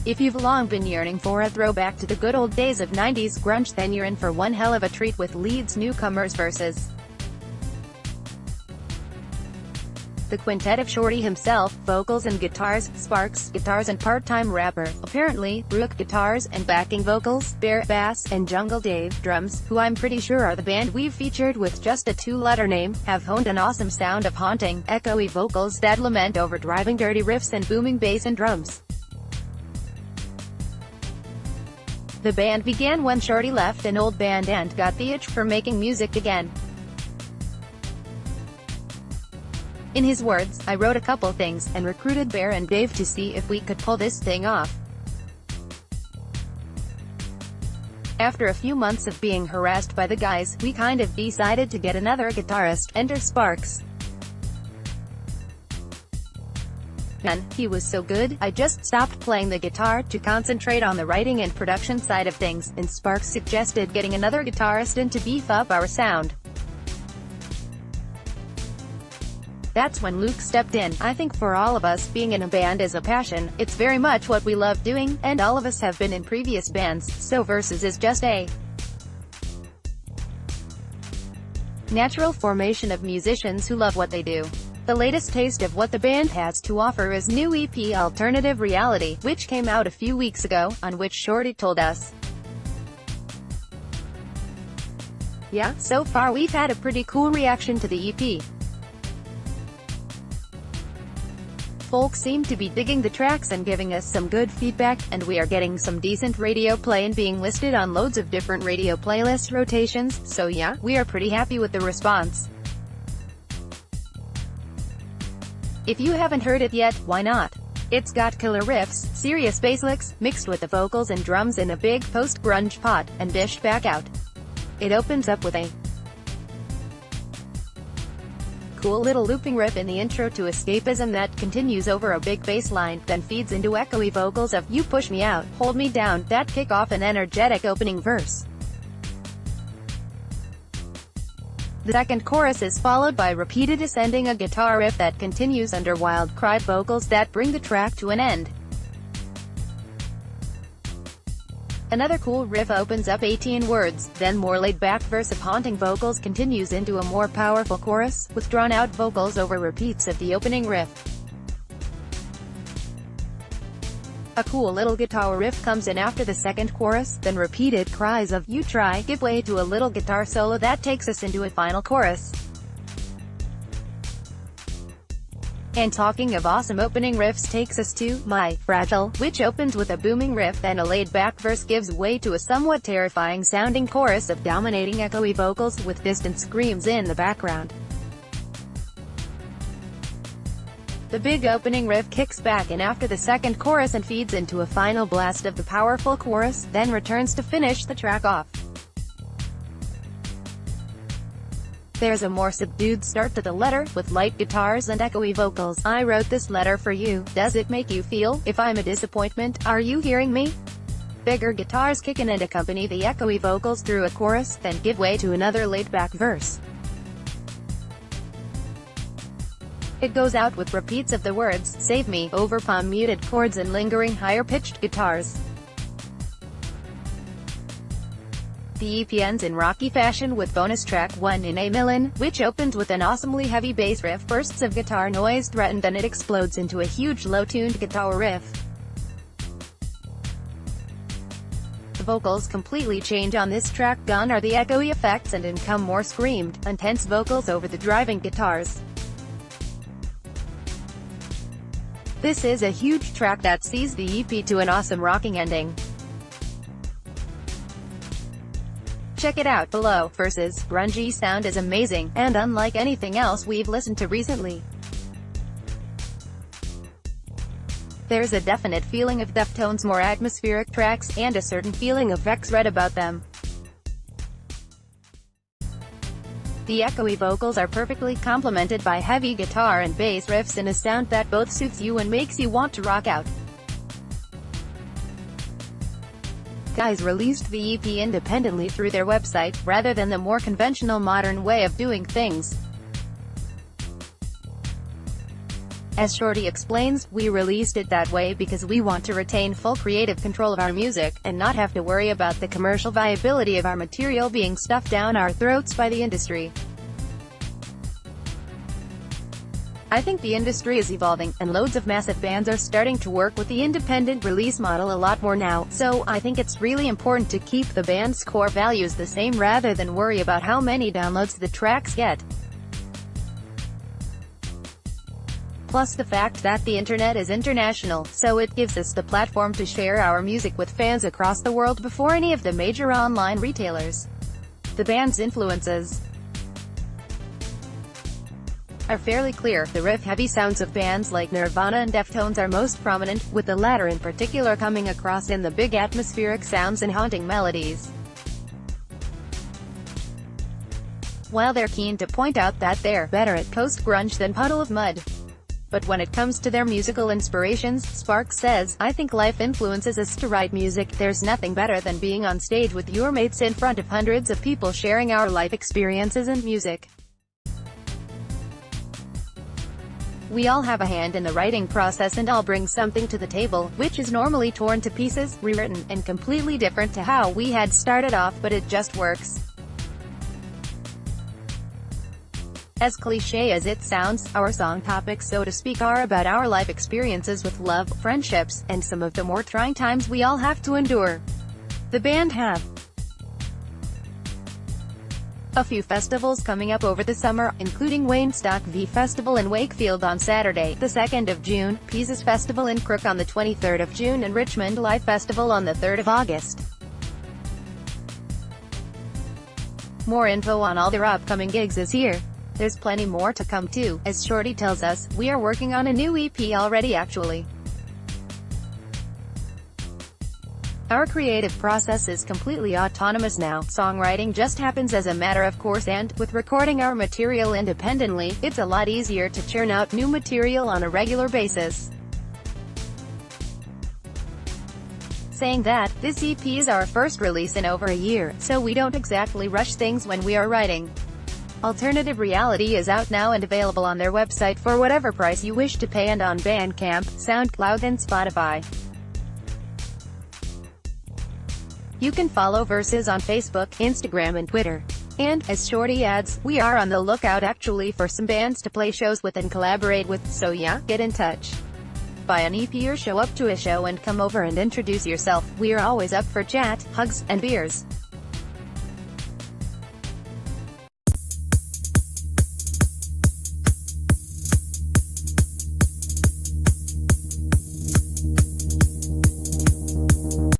If you've long been yearning for a throwback to the good old days of 90s grunge, then you're in for one hell of a treat with Leeds Newcomers vs. the quintet of Shortie Himself, vocals and guitars, Sparks, guitars and part-time rapper, apparently, Ruke, guitars and backing vocals, Bear, bass, and Jungle Dave, drums, who I'm pretty sure are the band we've featured with just a two-letter name, have honed an awesome sound of haunting, echoey vocals that lament over driving dirty riffs and booming bass and drums. The band began when Shortie left an old band and got the itch for making music again. In his words, "I wrote a couple things, and recruited Bear and Dave to see if we could pull this thing off. After a few months of being harassed by the guys, we kind of decided to get another guitarist, enter Sparks. And he was so good, I just stopped playing the guitar to concentrate on the writing and production side of things, and Sparks suggested getting another guitarist in to beef up our sound. That's when Luke stepped in. I think for all of us, being in a band is a passion. It's very much what we love doing, and all of us have been in previous bands, so versus is just a natural formation of musicians who love what they do." The latest taste of what the band has to offer is new EP Alternative Reality, which came out a few weeks ago, on which Shortie told us, "Yeah, so far we've had a pretty cool reaction to the EP. Folks seem to be digging the tracks and giving us some good feedback, and we are getting some decent radio play and being listed on loads of different radio playlist rotations, so yeah, we are pretty happy with the response. If you haven't heard it yet, why not? It's got killer riffs, serious bass licks, mixed with the vocals and drums in a big post-grunge pot, and dished back out. It opens up with a cool little looping riff in the intro to escapism that continues over a big bass line, then feeds into echoey vocals of "You push me out, hold me down" that kick off an energetic opening verse. The second chorus is followed by repeated ascending a guitar riff that continues under wild cry vocals that bring the track to an end. Another cool riff opens up 18 words, then more laid-back verse of haunting vocals continues into a more powerful chorus, with drawn-out vocals over repeats of the opening riff. A cool little guitar riff comes in after the second chorus, then repeated cries of "You try" give way to a little guitar solo that takes us into a final chorus. And talking of awesome opening riffs takes us to "My Fragile," which opens with a booming riff, then a laid-back verse gives way to a somewhat terrifying-sounding chorus of dominating echoey vocals, with distant screams in the background. The big opening riff kicks back in after the second chorus and feeds into a final blast of the powerful chorus, then returns to finish the track off. There's a more subdued start to the letter, with light guitars and echoey vocals. "I wrote this letter for you. Does it make you feel? If I'm a disappointment, are you hearing me?" Bigger guitars kick in and accompany the echoey vocals through a chorus, then give way to another laid-back verse. It goes out with repeats of the words "Save me" over palm-muted chords and lingering higher-pitched guitars. The EP ends in rocky fashion with bonus track 1 in A Million, which opens with an awesomely heavy bass riff, bursts of guitar noise threatened, then it explodes into a huge low-tuned guitar riff. The vocals completely change on this track. Gone are the echoey effects and in come more screamed, intense vocals over the driving guitars. This is a huge track that sees the EP to an awesome rocking ending. Check it out below. Versus grungy sound is amazing, and unlike anything else we've listened to recently. There's a definite feeling of Deftones' more atmospheric tracks, and a certain feeling of X-Red about them. The echoey vocals are perfectly complemented by heavy guitar and bass riffs in a sound that both suits you and makes you want to rock out. Guys released the EP independently through their website, rather than the more conventional modern way of doing things. As Shorty explains, we released it that way because we want to retain full creative control of our music, and not have to worry about the commercial viability of our material being stuffed down our throats by the industry. I think the industry is evolving, and loads of massive bands are starting to work with the independent release model a lot more now, so I think it's really important to keep the band's core values the same rather than worry about how many downloads the tracks get. Plus the fact that the internet is international, so it gives us the platform to share our music with fans across the world before any of the major online retailers. The band's influences are fairly clear. The riff-heavy sounds of bands like Nirvana and Deftones are most prominent, with the latter in particular coming across in the big atmospheric sounds and haunting melodies. While they're keen to point out that they're better at post-grunge than Puddle of Mudd. But when it comes to their musical inspirations, Sparks says, "I think life influences us to write music. There's nothing better than being on stage with your mates in front of hundreds of people sharing our life experiences and music. We all have a hand in the writing process and all bring something to the table, which is normally torn to pieces, rewritten, and completely different to how we had started off, but it just works." As cliché as it sounds, our song topics, so to speak, are about our life experiences with love, friendships, and some of the more trying times we all have to endure. The band have a few festivals coming up over the summer, including Waynestock V Festival in Wakefield on Saturday, the 2nd of June, Peases Festival in Crook on the 23rd of June, and Richmond Live Festival on the 3rd of August. More info on all their upcoming gigs is here. There's plenty more to come too. As Shorty tells us, we are working on a new EP already actually. Our creative process is completely autonomous now. Songwriting just happens as a matter of course, and, with recording our material independently, it's a lot easier to churn out new material on a regular basis. Saying that, this EP is our first release in over a year, so we don't exactly rush things when we are writing. Alternative Reality is out now and available on their website for whatever price you wish to pay, and on Bandcamp, SoundCloud and Spotify. You can follow Verses on Facebook, Instagram and Twitter. And, as Shorty adds, we are on the lookout actually for some bands to play shows with and collaborate with, so yeah, get in touch. Buy an EP or show up to a show and come over and introduce yourself. We are always up for chat, hugs, and beers.